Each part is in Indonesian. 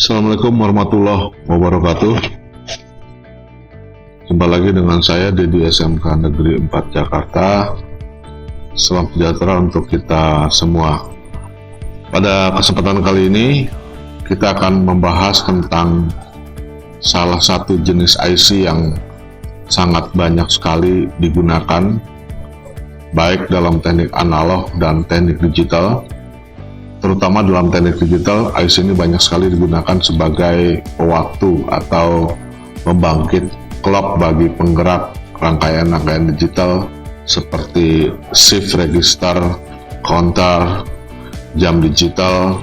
Assalamualaikum warahmatullahi wabarakatuh. Jumpa lagi dengan saya Dedi SMK Negeri 4 Jakarta. Salam sejahtera untuk kita semua. Pada kesempatan kali ini kita akan membahas tentang salah satu jenis IC yang sangat banyak sekali digunakan baik dalam teknik analog dan teknik digital. Terutama dalam teknik digital, IC ini banyak sekali digunakan sebagai pewaktu atau pembangkit clock bagi penggerak rangkaian-rangkaian digital seperti shift register, counter, jam digital,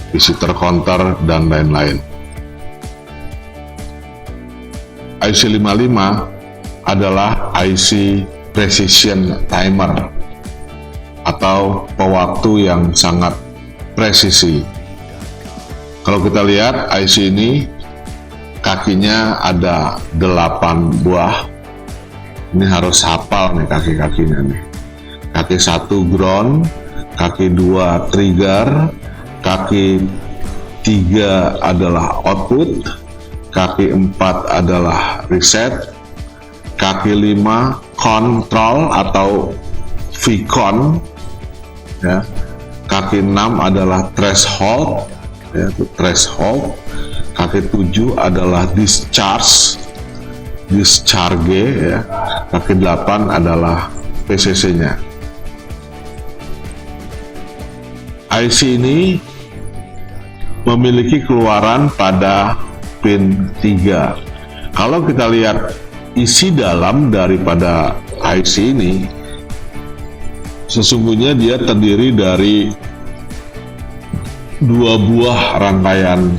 visitor counter, dan lain-lain. IC 55 adalah IC precision timer atau pewaktu yang sangat presisi. Kalau kita lihat IC ini kakinya ada 8 buah. Ini harus hafal nih kaki-kakinya nih. Kaki 1 ground, kaki 2 trigger, kaki 3 adalah output, kaki 4 adalah reset, kaki 5 control atau VCon, ya. Kaki 6 adalah threshold, ya, threshold. Kaki 7 adalah discharge, ya. Kaki 8 adalah PCC-nya. IC ini memiliki keluaran pada pin 3. Kalau kita lihat isi dalam daripada IC ini, sesungguhnya dia terdiri dari 2 buah rangkaian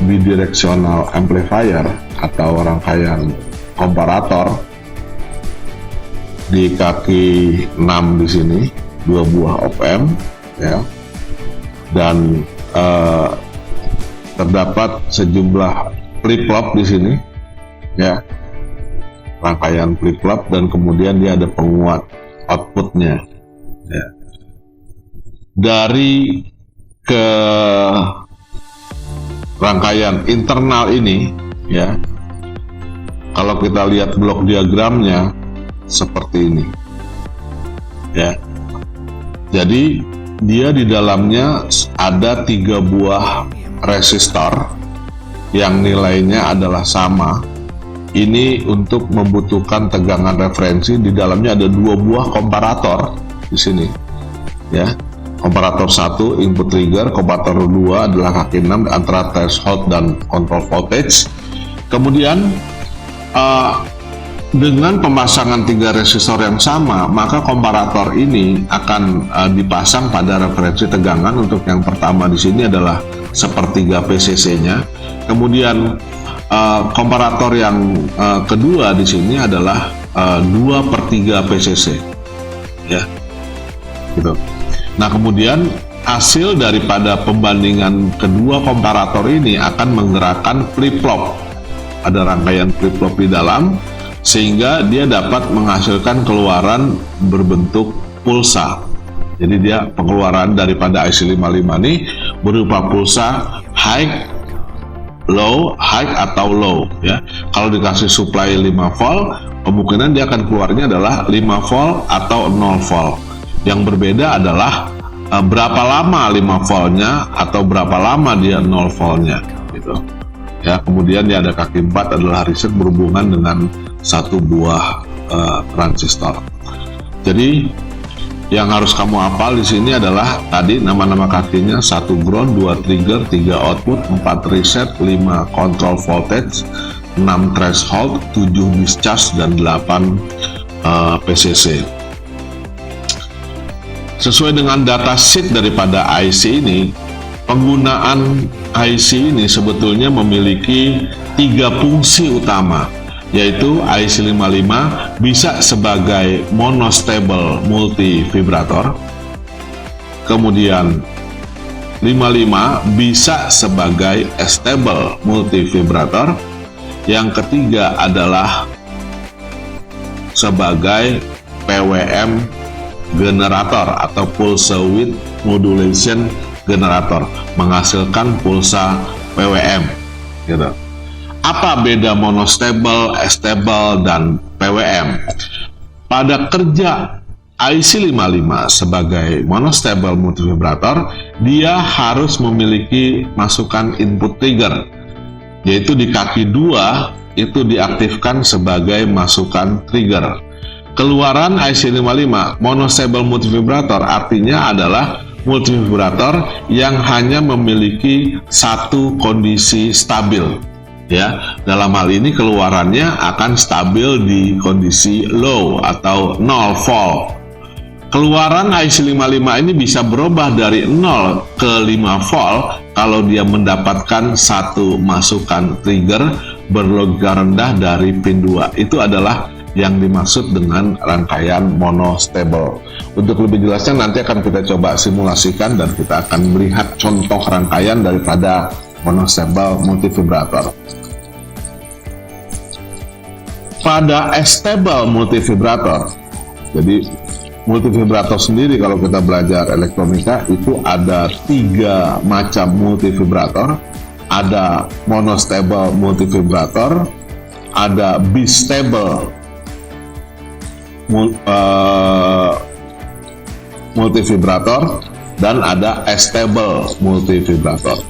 bidirectional amplifier atau rangkaian komparator di kaki 6 di sini, 2 buah op-amp, ya, dan terdapat sejumlah flip-flop di sini, ya, rangkaian flip-flop, dan kemudian dia ada penguat outputnya, ya. Dari ke rangkaian internal ini, ya, kalau kita lihat blok diagramnya seperti ini, ya. Jadi dia di dalamnya ada 3 buah resistor yang nilainya adalah sama. Ini untuk membutuhkan tegangan referensi. Di dalamnya ada 2 buah komparator di sini, ya. Komparator 1 input trigger, komparator 2 adalah kaki 6 antara threshold dan control voltage. Kemudian dengan pemasangan 3 resistor yang sama, maka komparator ini akan dipasang pada referensi tegangan. Untuk yang pertama di sini adalah sepertiga PCC-nya. Kemudian komparator yang kedua di sini adalah 2/3 PCC, ya, gitu. Nah, kemudian hasil daripada pembandingan kedua komparator ini akan menggerakkan flip-flop. Ada rangkaian flip-flop di dalam, sehingga dia dapat menghasilkan keluaran berbentuk pulsa. Jadi dia pengeluaran daripada IC 55 ini berupa pulsa high, low, high atau low, ya. Kalau dikasih supply 5 volt, kemungkinan dia akan keluarnya adalah 5 volt atau 0 volt. Yang berbeda adalah berapa lama 5 voltnya atau berapa lama dia 0 voltnya, gitu, ya. Kemudian dia ada kaki 4 adalah reset berhubungan dengan 1 buah transistor. Jadi yang harus kamu hafal di sini adalah tadi nama-nama kakinya: 1 ground, 2 trigger, 3 output, 4 reset, 5 control voltage, 6 threshold, 7 discharge, dan 8 PCC. Sesuai dengan datasheet daripada IC ini, penggunaan IC ini sebetulnya memiliki 3 fungsi utama, yaitu IC 55 bisa sebagai monostable multivibrator, kemudian 55 bisa sebagai stable multivibrator, yang ketiga adalah sebagai PWM generator atau pulse width modulation generator, menghasilkan pulsa PWM gitu. Apa beda monostable, stable, dan PWM? Pada kerja IC55 sebagai monostable multivibrator, dia harus memiliki masukan input trigger, yaitu di kaki 2 itu diaktifkan sebagai masukan trigger. Keluaran IC55 monostable multivibrator artinya adalah multivibrator yang hanya memiliki satu kondisi stabil. Ya, dalam hal ini keluarannya akan stabil di kondisi low atau 0 volt. Keluaran IC55 ini bisa berubah dari 0 ke 5 volt kalau dia mendapatkan satu masukan trigger berlogika rendah dari pin 2. Itu adalah yang dimaksud dengan rangkaian monostable. Untuk lebih jelasnya nanti akan kita coba simulasikan dan kita akan melihat contoh rangkaian daripada monostable multivibrator. Pada stable multivibrator, jadi multivibrator sendiri kalau kita belajar elektronika itu ada 3 macam multivibrator. Ada monostable multivibrator, ada bistable multivibrator, dan ada stable multivibrator.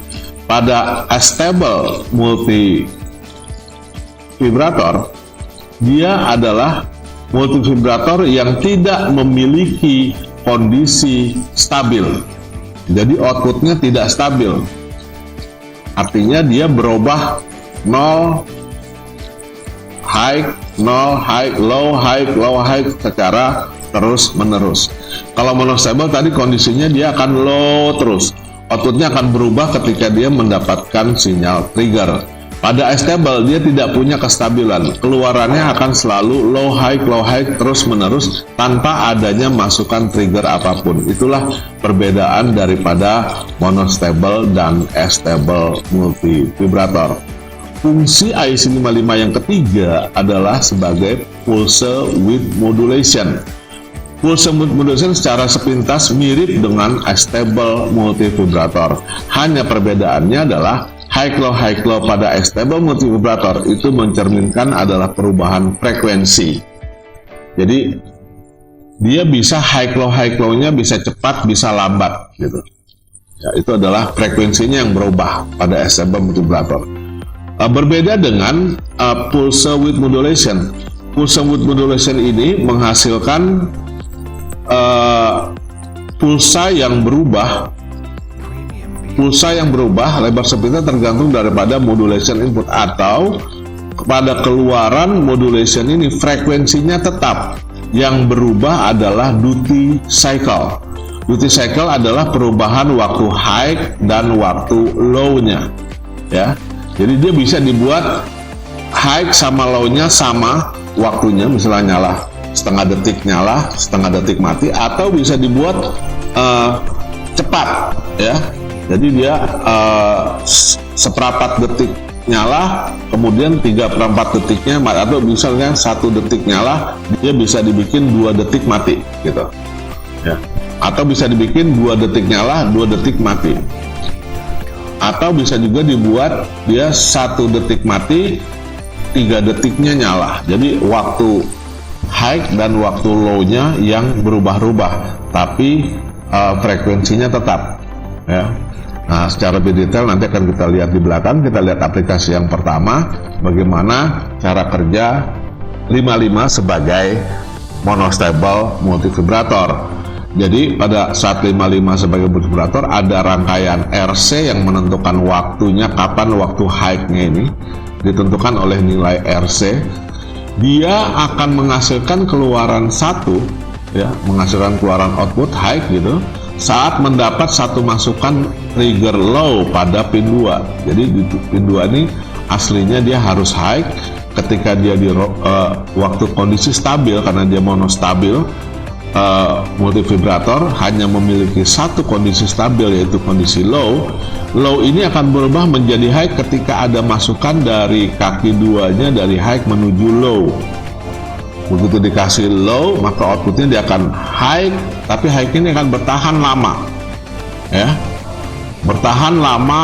Pada stable multivibrator, dia adalah multivibrator yang tidak memiliki kondisi stabil. Jadi outputnya tidak stabil. Artinya dia berubah 0 high, 0 high, low high, low high secara terus menerus. Kalau monostable tadi kondisinya dia akan low terus. Outputnya akan berubah ketika dia mendapatkan sinyal trigger. Pada stable dia tidak punya kestabilan, keluarannya akan selalu low high terus menerus tanpa adanya masukan trigger apapun. Itulah perbedaan daripada monostable dan stable multivibrator. Fungsi IC55 yang ketiga adalah sebagai pulse width modulation. Pulse width modulation secara sepintas mirip dengan stable multivibrator. Hanya perbedaannya adalah high low pada stable multivibrator itu mencerminkan adalah perubahan frekuensi. Jadi dia bisa high low-nya bisa cepat, bisa lambat gitu. Ya, itu adalah frekuensinya yang berubah pada stable multivibrator. Berbeda dengan pulse width modulation. Pulse width modulation ini menghasilkan pulsa yang berubah. Pulsa yang berubah lebar sepintas tergantung daripada modulation input, atau pada keluaran modulation ini frekuensinya tetap. Yang berubah adalah duty cycle. Duty cycle adalah perubahan waktu high dan waktu low-nya. Ya. Jadi dia bisa dibuat high sama low-nya sama waktunya, misalnya nyala setengah detik nyala, setengah detik mati, atau bisa dibuat cepat ya. Jadi dia seperempat detik nyala, kemudian 3/4 detiknya atau misalnya 1 detik nyala, dia bisa dibikin 2 detik mati gitu ya. Atau bisa dibikin 2 detik nyala, 2 detik mati. Atau bisa juga dibuat dia 1 detik mati, 3 detiknya nyala. Jadi waktu high dan waktu low-nya yang berubah-ubah, tapi frekuensinya tetap ya. Nah, secara lebih detail nanti akan kita lihat di belakang. Kita lihat aplikasi yang pertama, bagaimana cara kerja 55 sebagai monostable multivibrator. Jadi pada saat 55 sebagai multivibrator ada rangkaian RC yang menentukan waktunya, kapan waktu high-nya ini ditentukan oleh nilai RC. Dia akan menghasilkan keluaran satu ya, menghasilkan keluaran output high gitu saat mendapat satu masukan trigger low pada pin 2. Jadi di pin 2 ini aslinya dia harus high. Ketika dia di waktu kondisi stabil, karena dia monostabil, multivibrator hanya memiliki satu kondisi stabil, yaitu kondisi low. Low ini akan berubah menjadi high ketika ada masukan dari kaki 2-nya dari high menuju low. Begitu dikasih low, maka outputnya dia akan high, tapi high ini akan bertahan lama ya. Bertahan lama,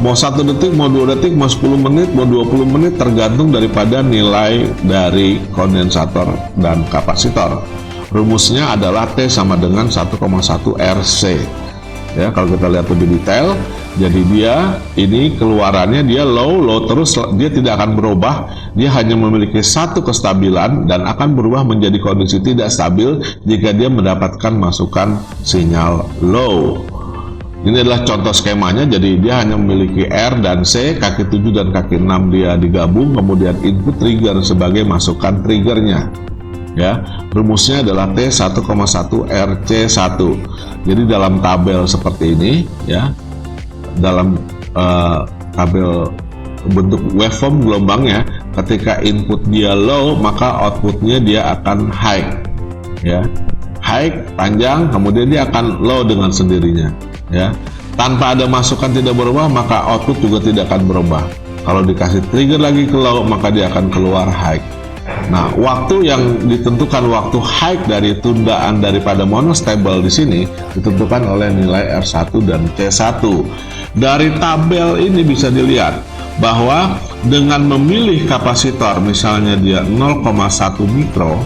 mau 1 detik, mau 2 detik, mau 10 menit, mau 20 menit, tergantung daripada nilai dari kondensator dan kapasitor. Rumusnya adalah T sama dengan 1,1 RC. Ya, kalau kita lihat lebih detail, jadi dia ini keluarannya dia low terus, dia tidak akan berubah, dia hanya memiliki satu kestabilan dan akan berubah menjadi kondisi tidak stabil jika dia mendapatkan masukan sinyal low. Ini adalah contoh skemanya, jadi dia hanya memiliki R dan C, kaki 7 dan kaki 6 dia digabung, kemudian input trigger sebagai masukan triggernya. Ya, rumusnya adalah T 1,1 RC1. Jadi dalam tabel seperti ini, ya, dalam tabel bentuk waveform gelombangnya, ketika input dia low, maka outputnya dia akan high, ya, high panjang, kemudian dia akan low dengan sendirinya. Ya, tanpa ada masukan tidak berubah, maka output juga tidak akan berubah. Kalau dikasih trigger lagi ke low, maka dia akan keluar high. Nah, waktu yang ditentukan, waktu high dari tundaan daripada monostable di sini ditentukan oleh nilai R1 dan C1. Dari tabel ini bisa dilihat bahwa dengan memilih kapasitor, misalnya dia 0,1 mikro,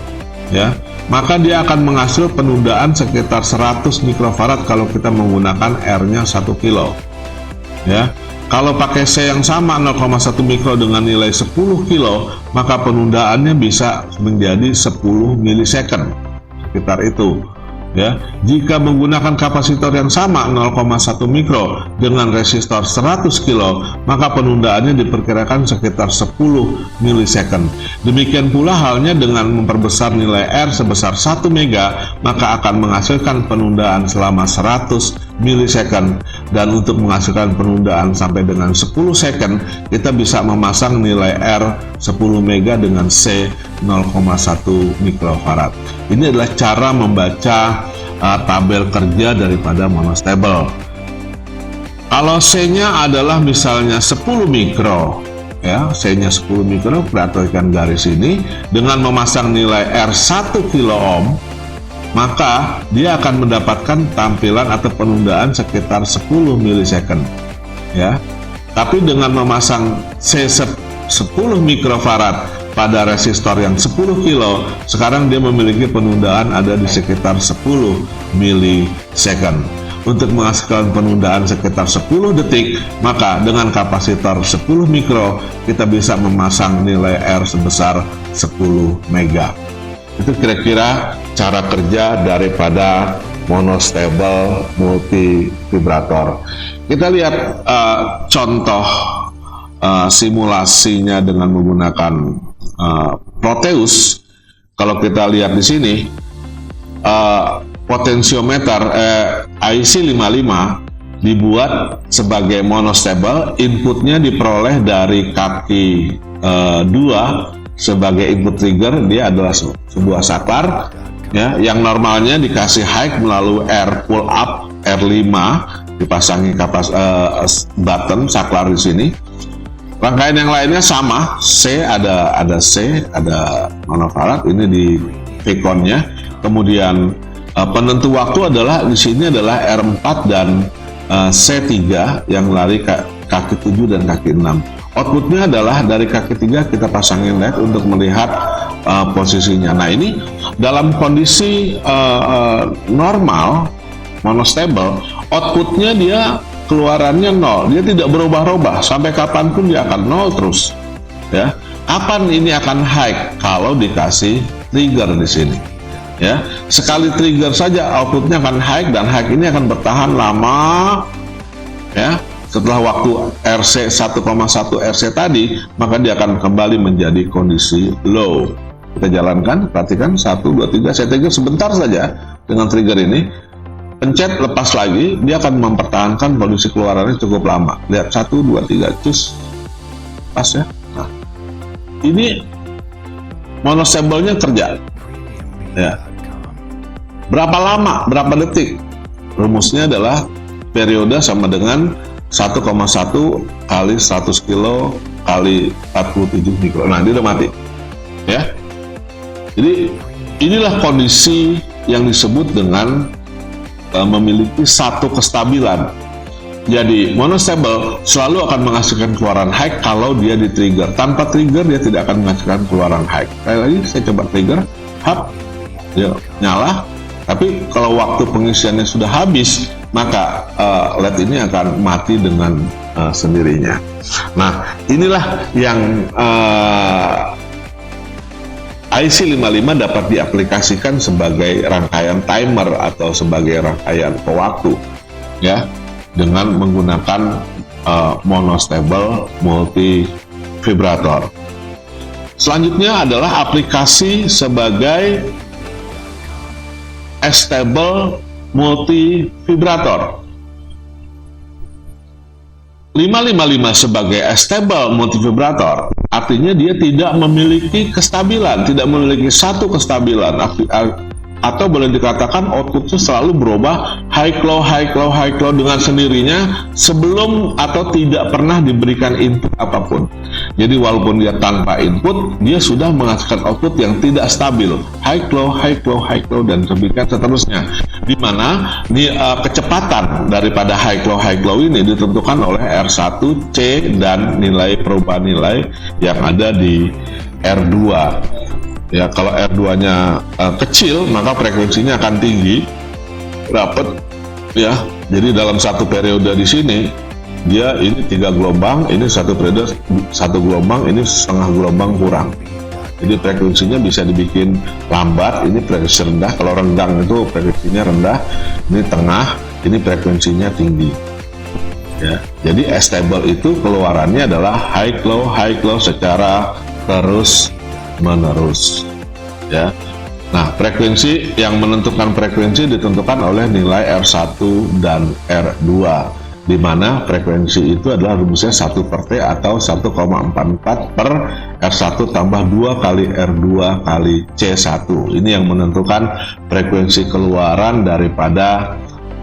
ya, maka dia akan menghasil penundaan sekitar 100 mikrofarad kalau kita menggunakan R-nya 1 kilo. Ya, kalau pakai C yang sama 0,1 mikro dengan nilai 10 kilo, maka penundaannya bisa menjadi 10 milisecond, sekitar itu. Ya, jika menggunakan kapasitor yang sama 0,1 mikro dengan resistor 100 kilo, maka penundaannya diperkirakan sekitar 10 milisecond. Demikian pula halnya dengan memperbesar nilai R sebesar 1 mega, maka akan menghasilkan penundaan selama 100 milisecond. Dan untuk menghasilkan penundaan sampai dengan 10 second, kita bisa memasang nilai R 10 mega dengan C 0,1 mikrofarad. Ini adalah cara membaca tabel kerja daripada monostable. Kalau C-nya adalah misalnya 10 mikro, ya, C-nya 10 mikro, perhatikan garis ini, dengan memasang nilai R 1 kilo ohm, maka dia akan mendapatkan tampilan atau penundaan sekitar 10 milisecond. Ya, tapi dengan memasang C 10 mikrofarad pada resistor yang 10 kilo, sekarang dia memiliki penundaan ada di sekitar 10 milisecond. Untuk menghasilkan penundaan sekitar 10 detik, maka dengan kapasitor 10 mikro, kita bisa memasang nilai R sebesar 10 mega. Itu kira-kira cara kerja daripada monostable multivibrator. Kita lihat contoh simulasinya dengan menggunakan Proteus. Kalau kita lihat di sini, potensiometer IC55 dibuat sebagai monostable, inputnya diperoleh dari kaki 2 sebagai input trigger. Dia adalah sebuah saklar, ya, yang normalnya dikasih high melalui R pull up R5, dipasangi button saklar di sini. Rangkaian yang lainnya sama, C ada C, ada monofarad ini di Vcon-nya. Kemudian penentu waktu adalah di sini adalah R4 dan C3 yang lari kaki 7 dan kaki 6. Outputnya adalah dari kaki 3 kita pasangin LED untuk melihat posisinya. Nah, ini dalam kondisi normal monostable, outputnya dia keluarannya 0, dia tidak berubah-ubah sampai kapanpun dia akan 0 terus. Ya, kapan ini akan high? Kalau dikasih trigger di sini. Ya, sekali trigger saja outputnya akan high, dan high ini akan bertahan lama. Ya, setelah waktu RC 1,1 RC tadi, maka dia akan kembali menjadi kondisi low. Kita jalankan, perhatikan 1, 2, 3, saya trigger sebentar saja dengan trigger ini. Pencet, lepas lagi, dia akan mempertahankan kondisi keluarannya cukup lama. Lihat 1, 2, 3, cus, pas ya. Nah, ini monostable-nya kerja. Ya. Berapa lama? Berapa detik? Rumusnya adalah periode sama dengan 1,1 kali 100 kilo kali 47 mikro. Nah, dia udah mati. Ya. Jadi inilah kondisi yang disebut dengan memiliki satu kestabilan. Jadi monostable selalu akan menghasilkan keluaran high kalau dia di trigger. Tanpa trigger dia tidak akan menghasilkan keluaran high. Sekali lagi saya coba trigger, hap, dia nyala. Tapi kalau waktu pengisiannya sudah habis, maka LED ini akan mati dengan sendirinya. Nah, inilah yang IC55 dapat diaplikasikan sebagai rangkaian timer atau sebagai rangkaian pewaktu, ya, dengan menggunakan monostable multi vibrator. Selanjutnya adalah aplikasi sebagai stable multi vibrator. 555 sebagai stable multi vibrator artinya dia tidak memiliki kestabilan, tidak memiliki satu kestabilan, atau boleh dikatakan outputnya selalu berubah high low dengan sendirinya sebelum atau tidak pernah diberikan input apapun. Jadi walaupun dia tanpa input, dia sudah menghasilkan output yang tidak stabil, high low dan demikian seterusnya. Di mana kecepatan daripada high low ini ditentukan oleh R1, C, dan nilai perubahan nilai yang ada di R2. Ya, kalau R2-nya kecil, maka frekuensinya akan tinggi, dapat, ya. Jadi dalam satu periode di sini, dia ini 3 gelombang, ini satu periode 1 gelombang, ini setengah gelombang kurang. Jadi frekuensinya bisa dibikin lambat, ini frekuensi rendah. Kalau renggang itu frekuensinya rendah, ini tengah, ini frekuensinya tinggi. Ya, jadi stable itu keluarannya adalah high low secara terus menerus, ya. Nah, frekuensi yang menentukan frekuensi ditentukan oleh nilai R1 dan R2, di mana frekuensi itu adalah rumusnya 1/T atau 1,44 per R1 tambah 2 kali R2 kali C1. Ini yang menentukan frekuensi keluaran daripada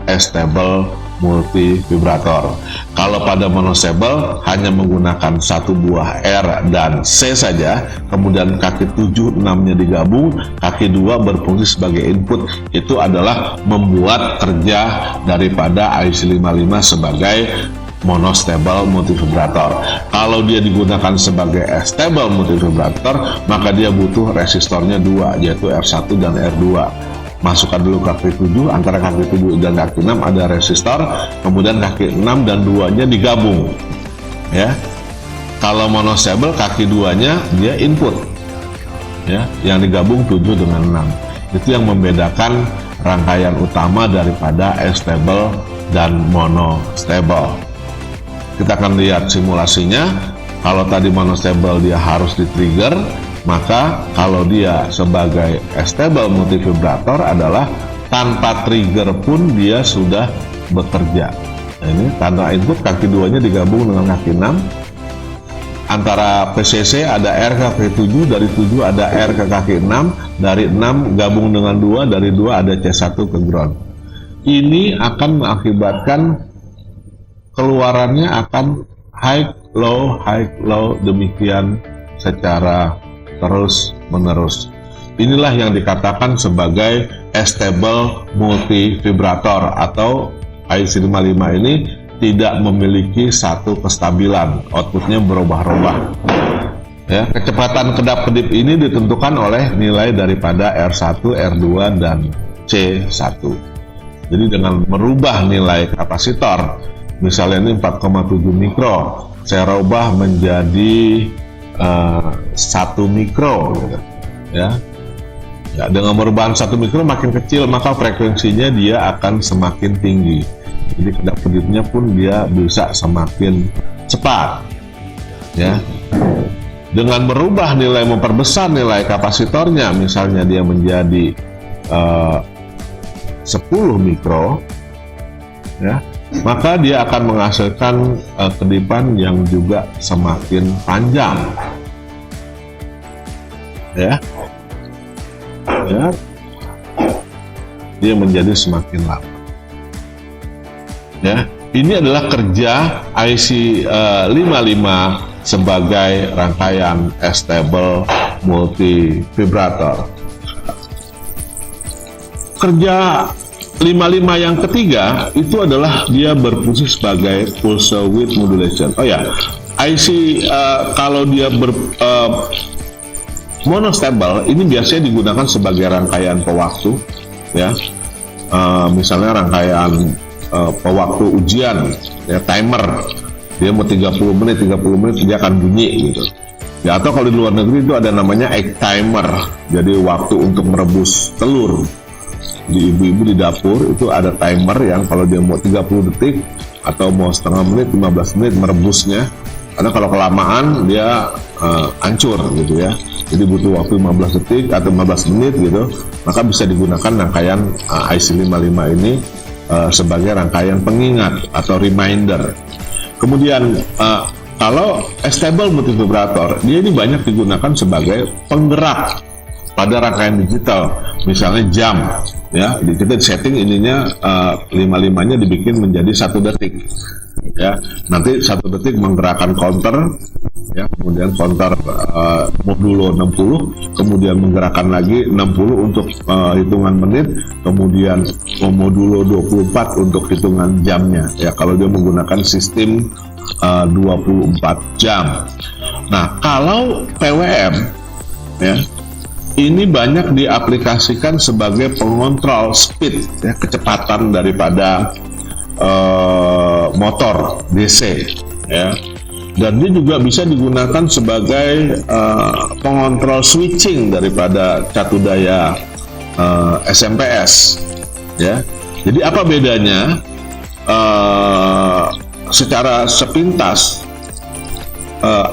stable multi vibrator. Kalau pada monostable hanya menggunakan satu buah R dan C saja, kemudian kaki 7, 6-nya digabung, kaki 2 berfungsi sebagai input. Itu adalah membuat kerja daripada IC55 sebagai monostable multivibrator. Kalau dia digunakan sebagai stable multivibrator, maka dia butuh resistornya 2, yaitu R1 dan R2. Masukkan dulu kaki 7, antara kaki 7 dan kaki 6 ada resistor, kemudian kaki 6 dan 2-nya digabung, ya. Kalau monostable kaki 2-nya dia input, ya, yang digabung 7 dengan 6. Itu yang membedakan rangkaian utama daripada stable dan monostable. Kita akan lihat simulasinya. Kalau tadi monostable dia harus di-trigger, maka kalau dia sebagai stable multivibrator adalah tanpa trigger pun dia sudah bekerja. Nah, ini tanpa input kaki 2-nya digabung dengan kaki 6. Antara PCC ada R ke kaki 7, dari 7 ada R ke kaki 6, dari 6 gabung dengan 2, dari 2 ada C1 ke ground. Ini akan mengakibatkan keluarannya akan high low demikian secara terus menerus. Inilah yang dikatakan sebagai stable multivibrator, atau IC55 ini tidak memiliki satu kestabilan, outputnya berubah-ubah. Ya, kecepatan kedap-kedip ini ditentukan oleh nilai daripada R1, R2, dan C1. Jadi dengan merubah nilai kapasitor, misalnya ini 4,7 mikro, saya rubah menjadi 1 mikro, ya. Ya, dengan perubahan 1 mikro makin kecil, maka frekuensinya dia akan semakin tinggi. Jadi kedap-kedipnya pun dia bisa semakin cepat, ya. Dengan merubah nilai, memperbesar nilai kapasitornya, misalnya dia menjadi 10 mikro, ya, maka dia akan menghasilkan kedipan yang juga semakin panjang, ya, dia menjadi semakin lama, ya. Ini adalah kerja IC55 sebagai rangkaian stable multivibrator. Kerja 55 yang ketiga itu adalah dia berfungsi sebagai pulse width modulation. Oh ya, IC kalau dia monostable ini biasanya digunakan sebagai rangkaian pewaktu, ya. Misalnya rangkaian pewaktu ujian, ya, timer. Dia mau 30 menit dia akan bunyi gitu. Ya, atau kalau di luar negeri itu ada namanya egg timer. Jadi waktu untuk merebus telur. Di ibu-ibu di dapur itu ada timer yang kalau dia mau 30 detik atau mau setengah menit, 15 menit merebusnya. Karena kalau kelamaan dia hancur gitu ya. Jadi butuh waktu 15 detik atau 15 menit gitu. Maka bisa digunakan rangkaian IC55 ini sebagai rangkaian pengingat atau reminder. Kemudian kalau stable multivibrator, dia ini banyak digunakan sebagai penggerak pada rangkaian digital, misalnya jam, ya. Kita setting ininya 55-nya dibikin menjadi 1 detik, ya. Nanti 1 detik menggerakkan counter, ya. Kemudian counter modulo 60, kemudian menggerakkan lagi 60 untuk hitungan menit, kemudian modulo 24 untuk hitungan jamnya, ya. Kalau dia menggunakan sistem 24 jam. Nah, kalau PWM, ya, ini banyak diaplikasikan sebagai pengontrol speed, ya, kecepatan daripada motor DC, ya. Dan dia juga bisa digunakan sebagai pengontrol switching daripada catu daya SMPS, ya. Jadi apa bedanya? Secara sepintas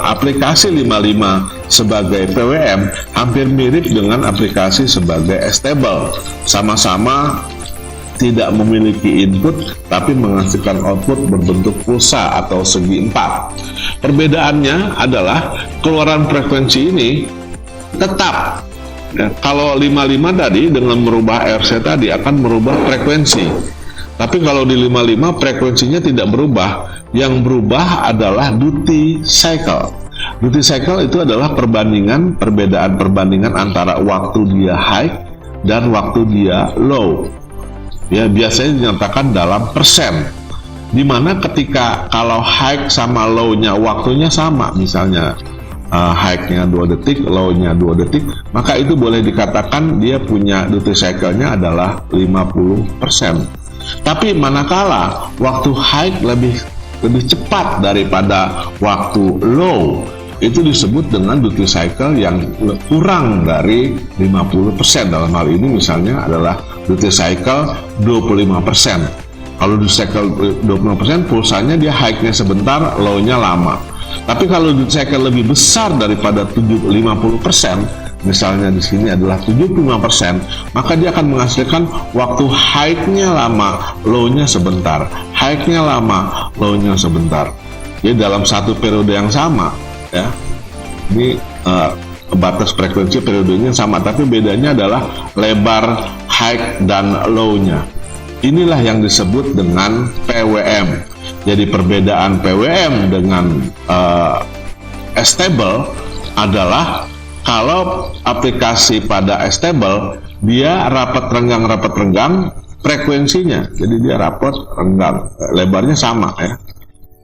aplikasi 55 sebagai PWM hampir mirip dengan aplikasi sebagai stable. Sama-sama tidak memiliki input tapi menghasilkan output berbentuk pulsa atau segi 4. Perbedaannya adalah keluaran frekuensi ini tetap. Ya, kalau 55 tadi dengan merubah RC tadi akan merubah frekuensi. Tapi kalau di 55 frekuensinya tidak berubah, yang berubah adalah duty cycle. Duty cycle itu adalah perbandingan antara waktu dia high dan waktu dia low. Ya, biasanya dinyatakan dalam persen. Dimana ketika kalau high sama low-nya waktunya sama, misalnya high-nya 2 detik, low-nya 2 detik, maka itu boleh dikatakan dia punya duty cycle-nya adalah 50%. Tapi manakala waktu high lebih cepat daripada waktu low, itu disebut dengan duty cycle yang kurang dari 50%. Dalam hal ini misalnya adalah duty cycle 25%. Kalau duty cycle 25%, pulsanya dia high-nya sebentar, low-nya lama. Tapi kalau duty cycle lebih besar daripada 50%, misalnya di sini adalah 75%, maka dia akan menghasilkan waktu high-nya lama, low-nya sebentar, high-nya lama, low-nya sebentar. Jadi dalam satu periode yang sama, ya, ini batas frekuensi periodenya sama, tapi bedanya adalah lebar high dan low-nya. Inilah yang disebut dengan PWM. Jadi perbedaan PWM dengan stable adalah kalau aplikasi pada stable, dia rapat renggang frekuensinya. Jadi dia rapat renggang, lebarnya sama, ya.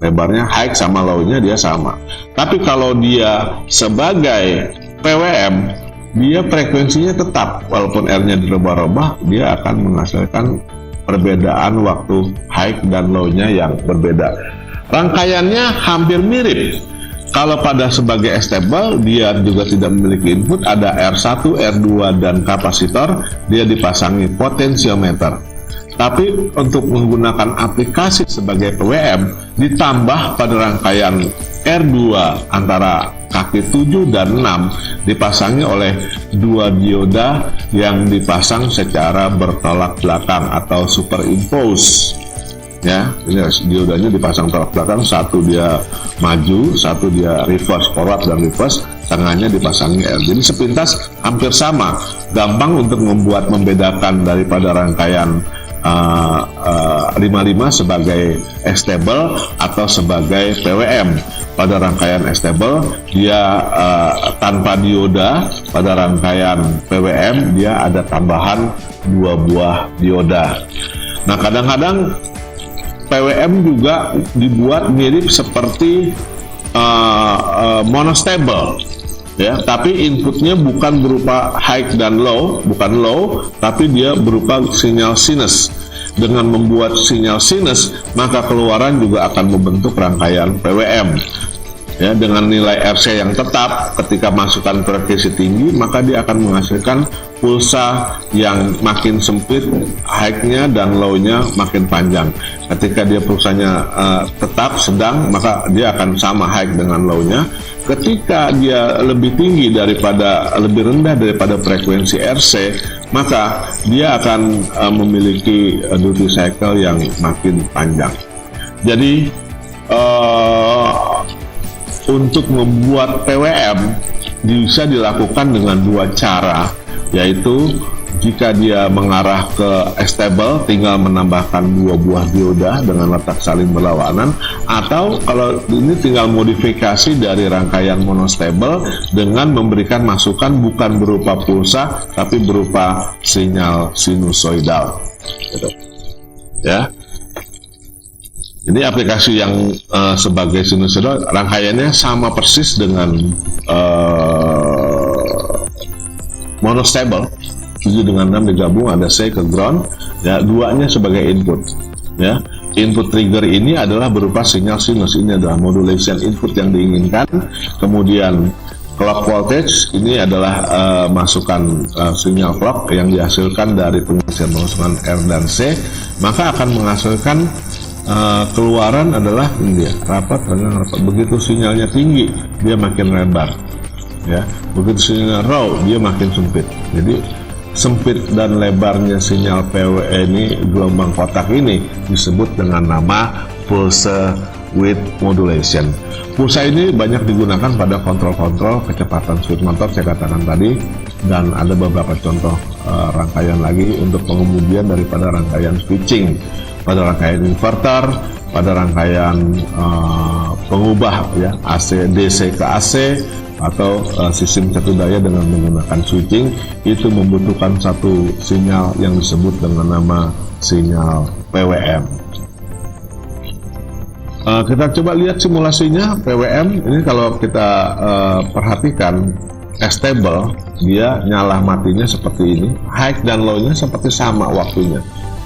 Lebarnya high sama low-nya dia sama. Tapi kalau dia sebagai PWM, dia frekuensinya tetap. Walaupun R-nya dirubah-rubah, dia akan menghasilkan perbedaan waktu high dan low-nya yang berbeda. Rangkaiannya hampir mirip. Kalau pada sebagai stable, dia juga tidak memiliki input, ada R1, R2, dan kapasitor, dia dipasangi potensiometer. Tapi untuk menggunakan aplikasi sebagai PWM, ditambah pada rangkaian R2 antara kaki 7 dan 6, dipasangi oleh 2 dioda yang dipasang secara bertolak belakang atau superimpose. Ya, ini diodanya dipasang tolak belakang, satu dia maju, satu dia reverse, forward dan reverse, tengahnya dipasangi R. Jadi sepintas hampir sama, gampang untuk membedakan daripada rangkaian 55 sebagai stable atau sebagai PWM. Pada rangkaian stable dia tanpa dioda, pada rangkaian PWM dia ada tambahan 2 buah dioda. Nah, kadang-kadang PWM juga dibuat mirip seperti monostable, ya, tapi inputnya bukan berupa high dan low, bukan low, tapi dia berupa sinyal sinus. Dengan membuat sinyal sinus, maka keluaran juga akan membentuk rangkaian PWM. Ya, dengan nilai RC yang tetap, ketika masukan frekuensi tinggi, maka dia akan menghasilkan pulsa yang makin sempit, high-nya dan low-nya makin panjang. Ketika dia pulsanya tetap, sedang, maka dia akan sama high dengan low-nya. Ketika dia lebih tinggi lebih rendah daripada frekuensi RC, maka dia akan memiliki duty cycle yang makin panjang. Jadi untuk membuat PWM bisa dilakukan dengan dua cara, yaitu jika dia mengarah ke stable, tinggal menambahkan 2 buah dioda dengan letak saling berlawanan, atau kalau ini tinggal modifikasi dari rangkaian monostable dengan memberikan masukan bukan berupa pulsa tapi berupa sinyal sinusoidal, gitu. Ya. Ini aplikasi yang sebagai sinusoidal, rangkaiannya sama persis dengan monostable. 7 dengan 6 digabung, ada C ke ground, ya, 2-nya sebagai input, ya. Input trigger ini adalah berupa sinyal sinus, ini adalah modulation input yang diinginkan. Kemudian clock voltage ini adalah masukan sinyal clock yang dihasilkan dari pengisian masukan R dan C, maka akan menghasilkan keluaran adalah ini dia, rapat. Begitu sinyalnya tinggi, dia makin lebar, ya. Begitu sinyal raw, dia makin sempit. Jadi sempit dan lebarnya sinyal PWM ini, gelombang kotak ini, disebut dengan nama pulse width modulation. Pulsa ini banyak digunakan pada kontrol-kontrol kecepatan switch motor, saya katakan tadi, dan ada beberapa contoh rangkaian lagi untuk pengemudian daripada rangkaian switching, pada rangkaian inverter, pada rangkaian pengubah, ya, AC DC ke AC, atau sistem satu daya dengan menggunakan switching. Itu membutuhkan satu sinyal yang disebut dengan nama sinyal PWM. Kita coba lihat simulasinya PWM ini. Kalau kita perhatikan stable, dia nyala matinya seperti ini, high dan low nya seperti sama waktunya.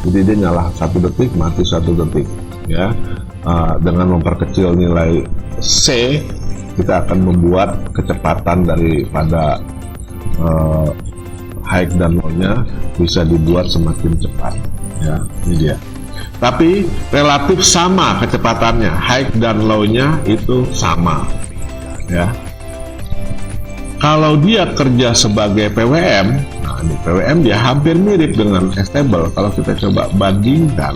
Jadi dia nyala 1 detik, mati 1 detik, ya. Dengan memperkecil nilai C, kita akan membuat kecepatan daripada high dan low-nya bisa dibuat semakin cepat, ya. Ini dia. Tapi relatif sama kecepatannya, high dan low-nya itu sama, ya. Kalau dia kerja sebagai PWM, nah ini PWM dia hampir mirip dengan stable. Kalau kita coba bandingkan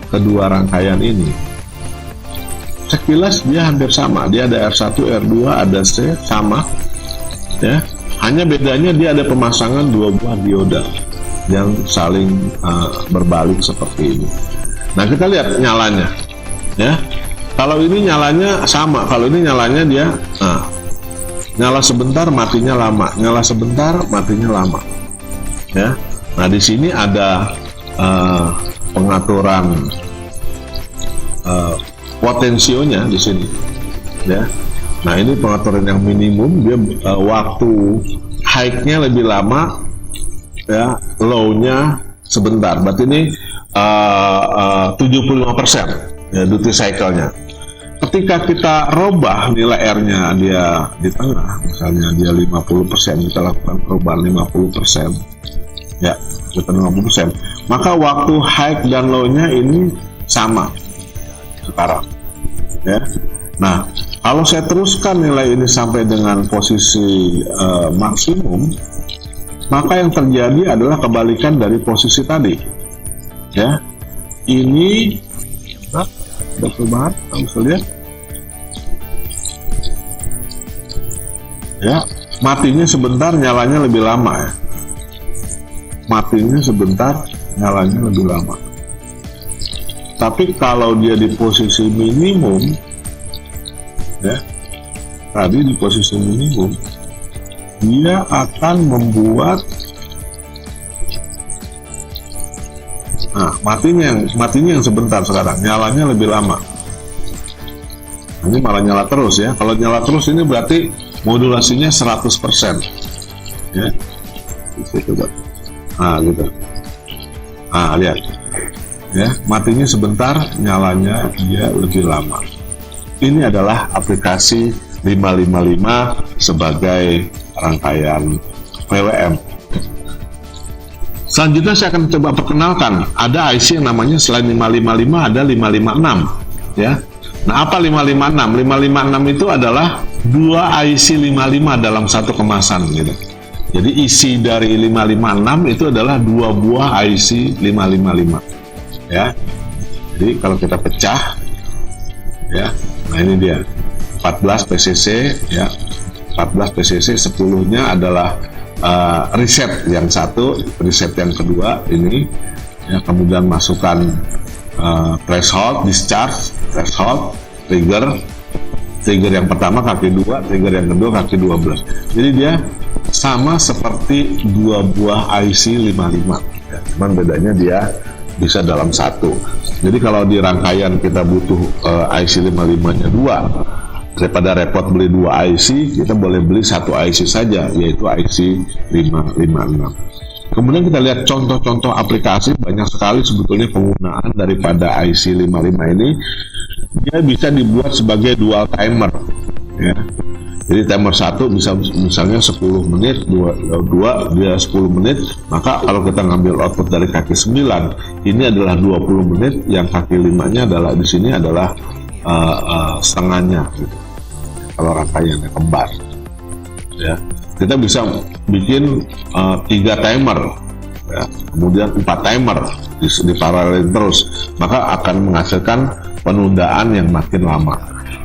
kedua rangkaian ini, sekilas dia hampir sama. Dia ada R1, R2, ada C, sama, ya. Hanya bedanya dia ada pemasangan 2 buah dioda yang saling berbalik seperti ini. Nah, kita lihat nyalanya, ya. Kalau ini nyalanya sama, kalau ini nyalanya dia nyala sebentar, matinya lama, nyala sebentar, matinya lama, ya. Nah, di sini ada pengaturan potensionya di sini, ya. Nah, ini pengaturan yang minimum, dia waktu high-nya lebih lama, ya, low-nya sebentar. Berarti ini 75%, ya, duty cycle-nya. Ketika kita robah nilai R-nya dia di tengah, misalnya dia 50%, kita lakukan perubahan 50%, ya, kita 50%, maka waktu high dan low-nya ini sama sekarang, ya. Nah, kalau saya teruskan nilai ini sampai dengan posisi maksimum, maka yang terjadi adalah kebalikan dari posisi tadi, ya. Ini ada perubahan, kamu bisa lihat, ya. Matinya sebentar, nyalanya lebih lama, ya. Matinya sebentar, nyalanya lebih lama. Tapi kalau dia di posisi minimum, ya, tadi di posisi minimum, dia akan membuat Nah, matinya yang sebentar sekarang, nyalanya lebih lama. Ini malah nyala terus ya. Kalau nyala terus ini berarti modulasinya 100%. Ya. Coba. Nah, gitu. Nah, lihat. Ya, matinya sebentar, nyalanya dia lebih lama. Ini adalah aplikasi 555 sebagai rangkaian PWM. Selanjutnya saya akan coba perkenalkan, ada IC yang namanya selain 555 ada 556 ya. Nah, apa 556? 556 itu adalah 2 IC 55 dalam satu kemasan gitu. Jadi isi dari 556 itu adalah 2 buah IC 555 ya. Jadi kalau kita pecah ya, nah ini dia 14 PCC ya, 14 PCC 10-nya adalah reset yang satu, reset yang kedua ini ya, kemudian masukkan threshold, discharge, threshold, trigger yang pertama kaki 2, trigger yang kedua kaki 12. Jadi dia sama seperti 2 buah IC 55 ya, cuman bedanya dia bisa dalam satu. Jadi kalau di rangkaian kita butuh IC 55 nya 2, daripada repot beli 2 IC, kita boleh beli 1 IC saja, yaitu IC 556. Kemudian kita lihat contoh-contoh aplikasi, banyak sekali sebetulnya penggunaan daripada IC 55 ini. Dia bisa dibuat sebagai dual timer ya. Jadi timer 1 bisa misalnya 10 menit, 2 dia 10 menit, maka kalau kita ngambil output dari kaki 9, ini adalah 20 menit, yang kaki 5-nya adalah di sini adalah setengahnya gitu. Kalau rangkaiannya kembar ya, kita bisa bikin 3 timer ya, kemudian 4 timer di paralel terus, maka akan menghasilkan penundaan yang makin lama.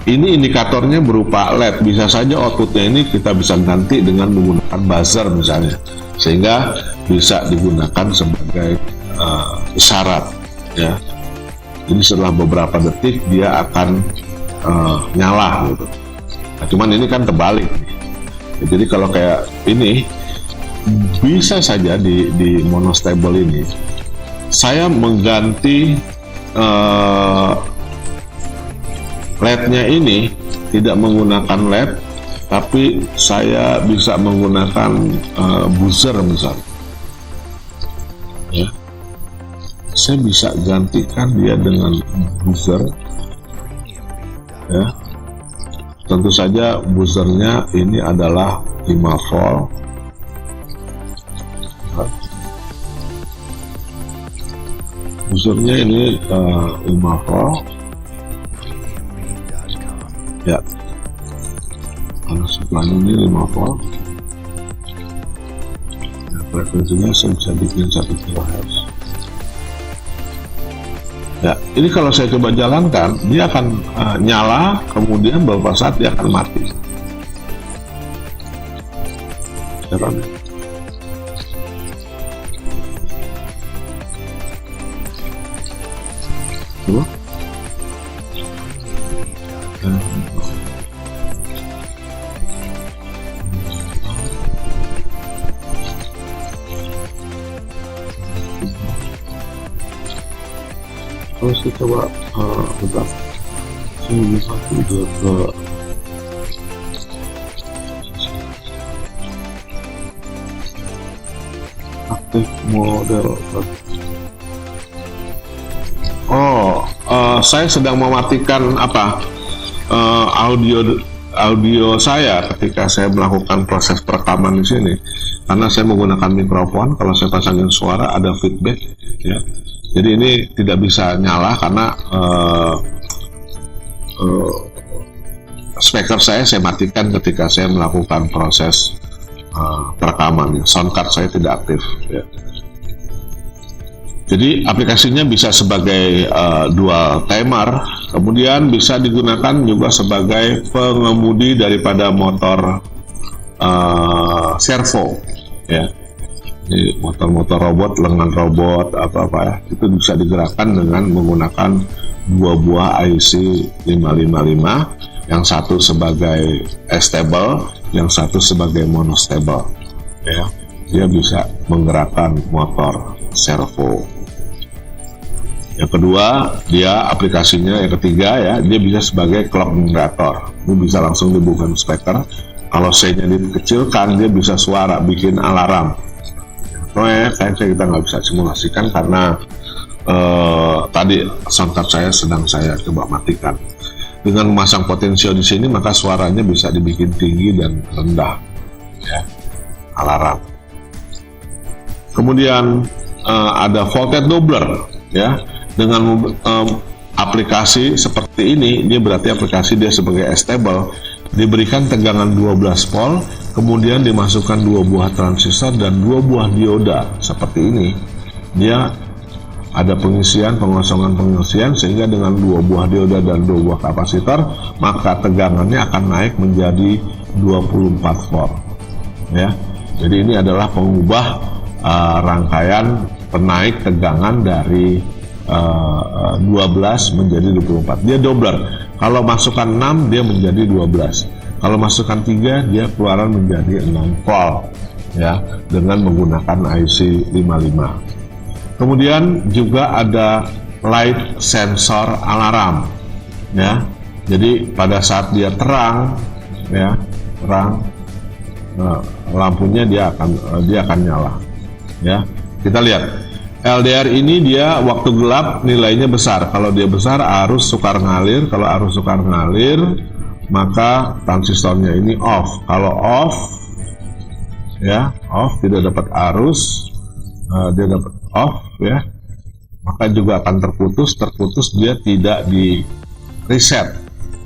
Ini indikatornya berupa LED, bisa saja outputnya ini kita bisa ganti dengan menggunakan buzzer misalnya, sehingga bisa digunakan sebagai isyarat ya. Jadi setelah beberapa detik dia akan nyala gitu. Nah, cuman ini kan terbalik. Jadi kalau kayak ini bisa saja di monostable ini saya mengganti LED-nya ini tidak menggunakan LED, tapi saya bisa menggunakan buzzer misalnya. Ya. Saya bisa gantikan dia dengan buzzer ya. Tentu saja buzzernya ini adalah 5 volt buzzernya ini 5 volt ya, karena supply ini 5 volt ya, frekuensinya saya bisa bikin 1 kHz. Ya, ini kalau saya coba jalankan, dia akan nyala, kemudian beberapa saat dia akan mati. Coba. Kalau saya coba bentar, saya bisa ke aktif model. Saya sedang mematikan audio saya ketika saya melakukan proses perekaman di sini, karena saya menggunakan mikrofon. Kalau saya pasangin suara ada feedback ya. Jadi ini tidak bisa nyala karena speaker saya matikan ketika saya melakukan proses perekaman. Sound card saya tidak aktif ya. Jadi aplikasinya bisa sebagai dual timer, kemudian bisa digunakan juga sebagai pengemudi daripada motor servo ya. Jadi motor-motor robot, lengan robot, apa-apa ya, itu bisa digerakkan dengan menggunakan 2 buah IC 555, yang satu sebagai stable, yang satu sebagai monostable ya. Dia bisa menggerakkan motor servo Yang kedua, dia aplikasinya yang ketiga ya, dia bisa sebagai clock generator. Ini bisa langsung dibuka speaker. Kalau C-nya dikecilkan, dia bisa suara, bikin alarm. Sayangnya kita nggak bisa simulasikan karena tadi soundcard saya sedang saya coba matikan. Dengan memasang potensio di sini, maka suaranya bisa dibikin tinggi dan rendah, ya, alarm. Kemudian ada voltage doubler, ya. Dengan aplikasi seperti ini, dia berarti aplikasi dia sebagai stable, diberikan tegangan 12 volt, kemudian dimasukkan 2 buah transistor dan 2 buah dioda seperti ini. Dia ada pengisian, pengosongan, sehingga dengan 2 buah dioda dan 2 buah kapasitor, maka tegangannya akan naik menjadi 24 volt. Ya, jadi ini adalah pengubah rangkaian penaik tegangan dari 12 menjadi 24. Dia doubler. Kalau masukkan 6 dia menjadi 12. Kalau masukkan 3 dia keluaran menjadi 6 volt, ya, dengan menggunakan IC 55. Kemudian juga ada light sensor alarm, ya. Jadi pada saat dia terang, ya, lampunya dia akan nyala, ya. Kita lihat LDR ini dia waktu gelap nilainya besar. Kalau dia besar arus sukar ngalir. Kalau arus sukar ngalir, maka transistornya ini off. Kalau off, ya, off, tidak dapat arus, dia dapat off, ya, maka juga akan terputus dia tidak di reset,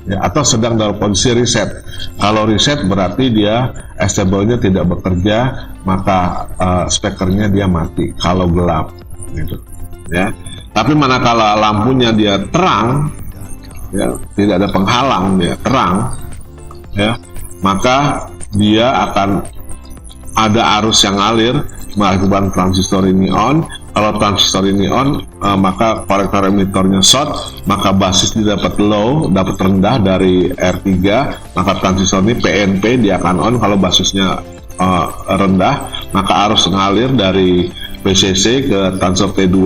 ya, atau sedang dalam kondisi reset. Kalau reset berarti dia stable-nya tidak bekerja, maka speakernya dia mati kalau gelap, gitu, ya. Tapi manakala lampunya dia terang, ya, tidak ada penghalang, dia terang, ya, maka dia akan ada arus yang ngalir mengakibatkan transistor ini on. Kalau transistor ini on, maka kolektor emitornya short, maka basis dia dapat low, dapat rendah dari R3, maka transistor ini PNP dia akan on. Kalau basisnya rendah, maka arus ngalir dari PCC ke transistor T2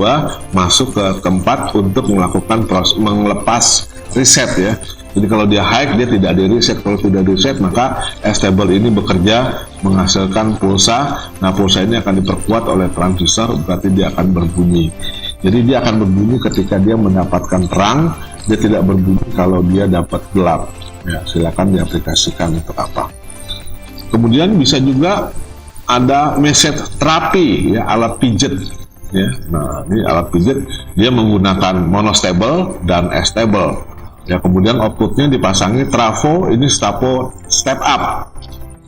masuk ke tempat untuk melakukan melepas reset, ya. Jadi kalau dia high, dia tidak di reset. Kalau tidak di reset, maka stable ini bekerja menghasilkan pulsa. Nah, pulsa ini akan diperkuat oleh transistor, berarti dia akan berbunyi. Jadi dia akan berbunyi ketika dia mendapatkan terang, dia tidak berbunyi kalau dia dapat gelap. Ya, silakan diaplikasikan untuk apa. Kemudian bisa juga ada message terapi, ya, alat pijet, ya. Nah, ini alat pijet, dia menggunakan monostable dan astable, ya. Kemudian outputnya dipasangi trafo, ini step up,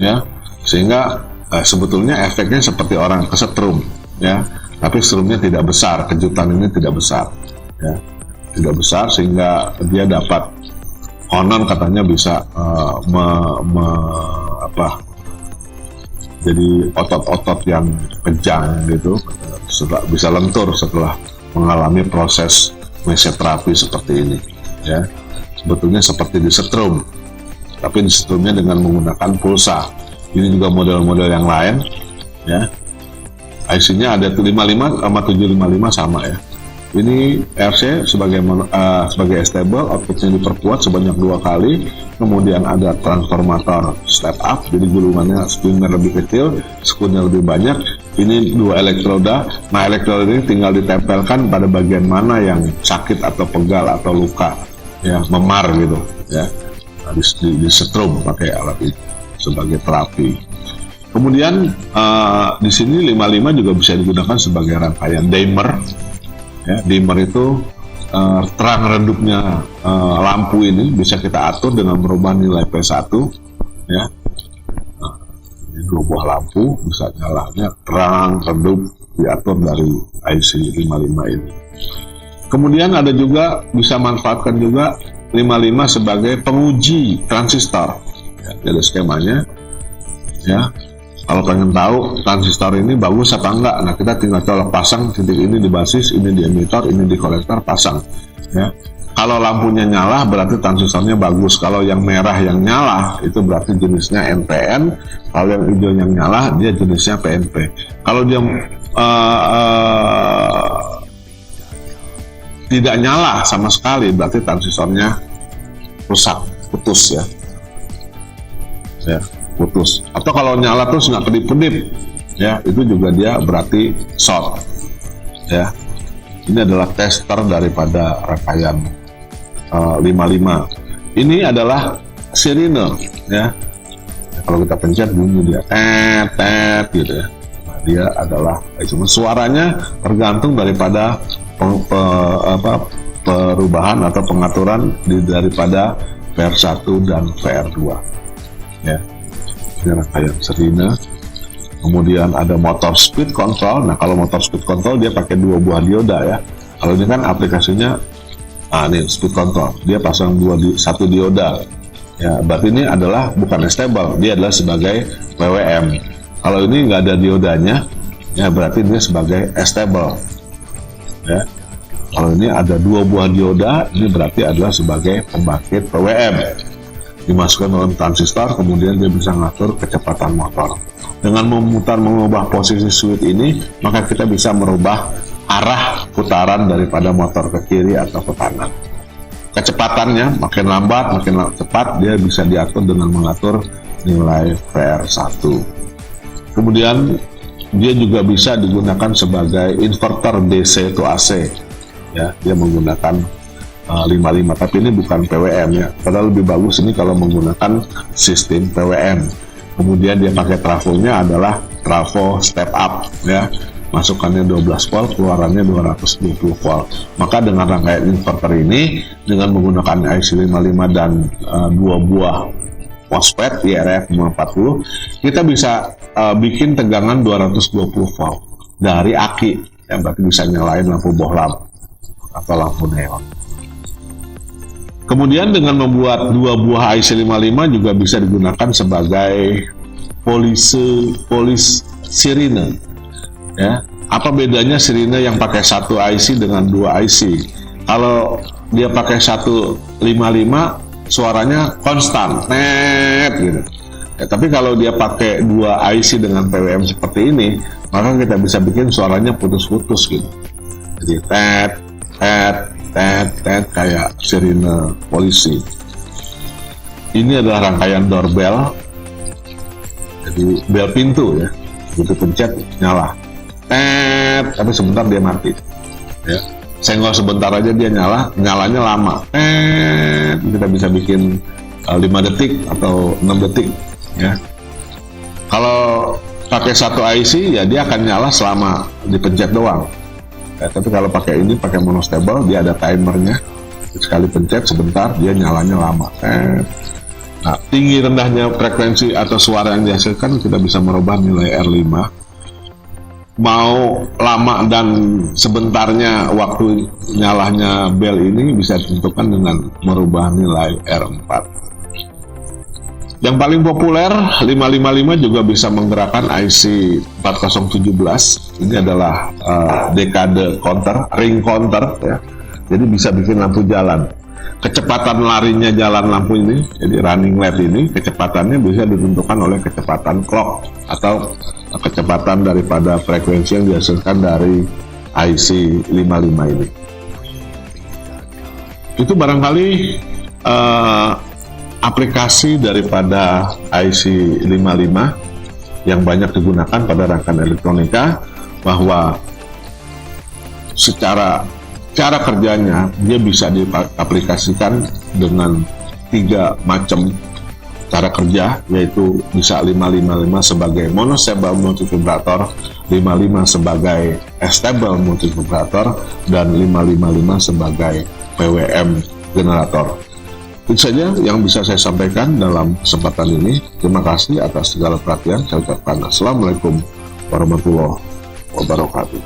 ya, sehingga sebetulnya efeknya seperti orang kesetrum, ya, tapi strumnya tidak besar, kejutan ini tidak besar, ya, tidak besar, sehingga dia dapat konon katanya bisa jadi otot-otot yang kejang gitu bisa lentur setelah mengalami proses mesoterapi seperti ini, ya. Sebetulnya seperti disetrum, tapi disetrumnya dengan menggunakan pulsa. Ini juga model-model yang lain, ya. IC-nya ada 55 sama 755 sama, ya. Ini RC sebagai stable, outputnya diperkuat sebanyak 2 kali. Kemudian ada transformator step up, jadi gulungannya spinner lebih kecil, skrunya lebih banyak. Ini 2 elektroda. Nah, elektroda ini tinggal ditempelkan pada bagian mana yang sakit atau pegal atau luka, ya, memar gitu, ya. Nah, di setrum pakai alat itu sebagai terapi. Kemudian di sini 55 juga bisa digunakan sebagai rangkaian dimmer. Ya, dimmer itu terang redupnya lampu ini bisa kita atur dengan merubah nilai P1, ya. Nah, ini 2 buah lampu bisa nyalanya terang redup, diatur dari IC 55 ini. Kemudian ada juga bisa manfaatkan juga 55 sebagai penguji transistor, ya. Jadi skemanya, ya. Kalau pengen tahu transistor ini bagus apa enggak, nah kita tinggal colok pasang titik ini di basis, ini di emitor, ini di kolektor, pasang, ya. Kalau lampunya nyala berarti transistornya bagus. Kalau yang merah yang nyala itu berarti jenisnya NPN. Kalau yang hijau yang nyala dia jenisnya PNP. Kalau dia tidak nyala sama sekali, berarti transisornya rusak, putus ya, putus. Atau kalau nyala terus nggak kedip-kedip, ya itu juga dia berarti short, ya. Ini adalah tester daripada rangkaian 55. Ini adalah sirine, ya. Kalau kita pencet bunyi dia tet gitu ya. Nah, dia adalah cuma suaranya tergantung daripada perubahan atau pengaturan daripada VR1 dan VR2, ya. Ini rangkaian sirine. Kemudian ada motor speed control. Nah, kalau motor speed control dia pakai 2 buah dioda ya. Kalau ini kan aplikasinya ini speed control, dia pasang 1 dioda. Ya, berarti ini adalah bukan stable, dia adalah sebagai PWM. Kalau ini nggak ada diodanya, ya berarti dia sebagai stable. Ya. Kalau ini ada 2 buah dioda, ini berarti adalah sebagai pembangkit PWM. Dimasukkan dalam transistor, kemudian dia bisa ngatur kecepatan motor. Dengan mengubah posisi switch ini, maka kita bisa merubah arah putaran daripada motor ke kiri atau ke kanan. Kecepatannya makin lambat, makin cepat, dia bisa diatur dengan mengatur nilai VR1. Kemudian dia juga bisa digunakan sebagai inverter DC to AC. Ya, dia menggunakan 55, tapi ini bukan PWM ya. Padahal lebih bagus ini kalau menggunakan sistem PWM. Kemudian dia pakai trafonya adalah trafo step up ya. Masukannya 12 volt, keluarannya 220 volt. Maka dengan rangkaian inverter ini, dengan menggunakan IC55 dan 2 buah MOSFET IRF 540, kita bisa bikin tegangan 220 volt dari aki. Ya, berarti bisa nyalain lampu bohlam atau lampu neon. Kemudian dengan membuat 2 buah IC55 juga bisa digunakan sebagai polis sirine. Ya, apa bedanya sirine yang pakai 1 IC dengan 2 IC? Kalau dia pakai 155, suaranya konstan, net gitu. Ya, tapi kalau dia pakai 2 IC dengan PWM seperti ini, maka kita bisa bikin suaranya putus-putus gitu. Jadi tet kayak sirine polisi. Ini adalah rangkaian doorbell. Jadi bel pintu ya. Begitu pencet nyala. Tapi sebentar dia mati ya. Senggol sebentar aja dia nyalanya lama. Kita bisa bikin 5 detik atau 6 detik ya. Kalau pakai 1 IC ya dia akan nyala selama dipencet doang ya. Tapi kalau pakai ini, pakai monostable, dia ada timernya. Sekali pencet sebentar dia nyalanya lama. Nah, tinggi rendahnya frekuensi atau suara yang dihasilkan kita bisa merubah nilai R5. Mau lama dan sebentarnya waktu nyalanya bel ini bisa ditentukan dengan merubah nilai R4. Yang paling populer 555 juga bisa menggerakkan IC 4017. Ini adalah dekade counter, ring counter ya. Jadi bisa bikin lampu jalan. Kecepatan larinya jalan lampu ini, jadi running LED ini, kecepatannya bisa ditentukan oleh kecepatan clock atau kecepatan daripada frekuensi yang dihasilkan dari IC55 ini. Itu barangkali aplikasi daripada IC55 yang banyak digunakan pada rangkaian elektronika, bahwa secara cara kerjanya dia bisa diaplikasikan dengan 3 macam cara kerja, yaitu bisa 555 sebagai monostable multivibrator, 55 sebagai stable multivibrator, dan 555 sebagai PWM generator. Itu saja yang bisa saya sampaikan dalam kesempatan ini. Terima kasih atas segala perhatian. Saya ucapkan Assalamualaikum warahmatullahi wabarakatuh.